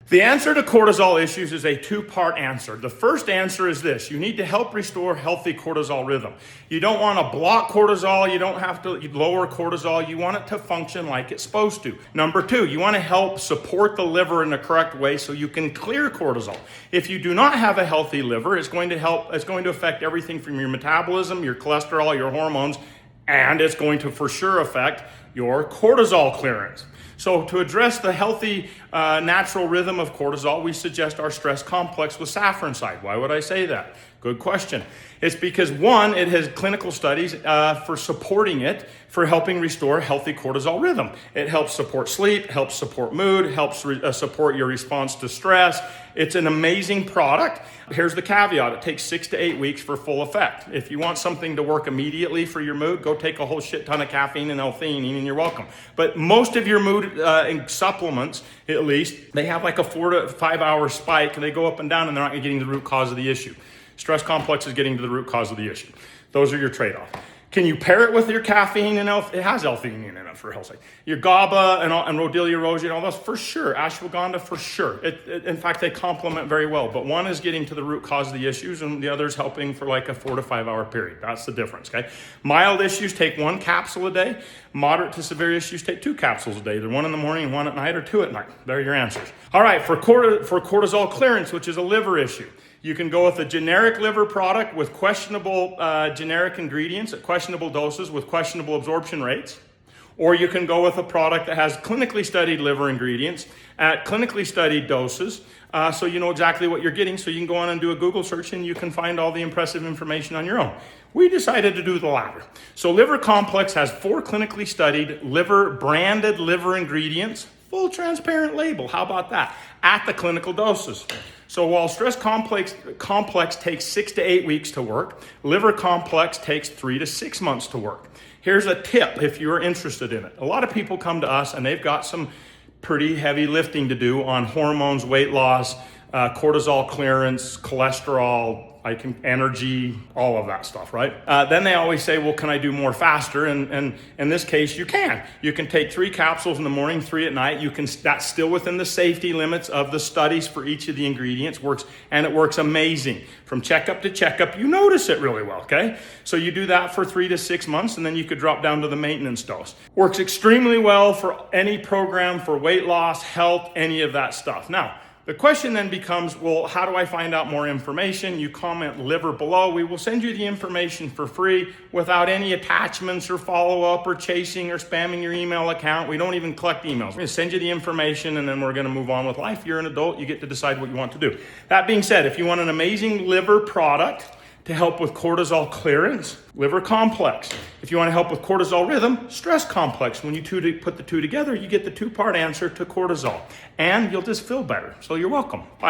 The answer to cortisol issues is a two-part answer. The first answer is this: you need to help restore healthy cortisol rhythm. You don't want to block cortisol, you don't have to lower cortisol, you want it to function like it's supposed to. Number two, you want to help support the liver in the correct way so you can clear cortisol. If you do not have a healthy liver, it's going to affect everything from your metabolism, your cholesterol, your hormones, and it's going to for sure affect your cortisol clearance. So to address the healthy natural rhythm of cortisol, we suggest our stress complex with Safr'Inside. Why would I say that? Good question. It's because one, it has clinical studies for supporting it, for helping restore healthy cortisol rhythm. It helps support sleep, helps support mood, helps support your response to stress. It's an amazing product. Here's the caveat: it takes 6 to 8 weeks for full effect. If you want something to work immediately for your mood, go take a whole shit ton of caffeine and L-theanine and you're welcome. But most of your mood supplements, at least, they have like a 4 to 5 hour spike and they go up and down and they're not getting to the root cause of the issue. Stress complex is getting to the root cause of the issue. Those are your trade-offs. Can you pair it with your caffeine and it has L-theanine in it for health's sake. Your GABA and Rhodiola rosea and all those for sure. Ashwagandha for sure. In fact, they complement very well. But one is getting to the root cause of the issues and the other is helping for like a 4 to 5 hour period. That's the difference, okay? Mild issues take 1 capsule a day. Moderate to severe issues take 2 capsules a day. Either 1 in the morning and 1 at night or 2 at night. There are your answers. All right, for cortisol clearance, which is a liver issue, you can go with a generic liver product with questionable generic ingredients at questionable doses with questionable absorption rates. Or you can go with a product that has clinically studied liver ingredients at clinically studied doses, so you know exactly what you're getting, so you can go on and do a Google search and you can find all the impressive information on your own. We decided to do the latter. So Liver Complex has 4 clinically studied branded liver ingredients, full transparent label, how about that, at the clinical doses. So while Stress Complex takes 6 to 8 weeks to work, Liver Complex takes 3 to 6 months to work. Here's a tip if you're interested in it. A lot of people come to us and they've got some pretty heavy lifting to do on hormones, weight loss, cortisol clearance, cholesterol, energy, all of that stuff, right? Then they always say, well, can I do more faster? And in this case, you can. You can take 3 capsules in the morning, 3 at night. That's still within the safety limits of the studies for each of the ingredients. It works amazing. From checkup to checkup, you notice it really well, okay? So you do that for 3 to 6 months, and then you could drop down to the maintenance dose. Works extremely well for any program for weight loss, health, any of that stuff. Now, the question then becomes, well, how do I find out more information? You comment liver below. We will send you the information for free without any attachments or follow-up or chasing or spamming your email account. We don't even collect emails. We're going to send you the information and then we're going to move on with life. You're an adult. You get to decide what you want to do. That being said, if you want an amazing liver product to help with cortisol clearance, Liver Complex. If you want to help with cortisol rhythm, Stress Complex. When you put the two together, you get the 2-part answer to cortisol. And you'll just feel better. So you're welcome. Bye.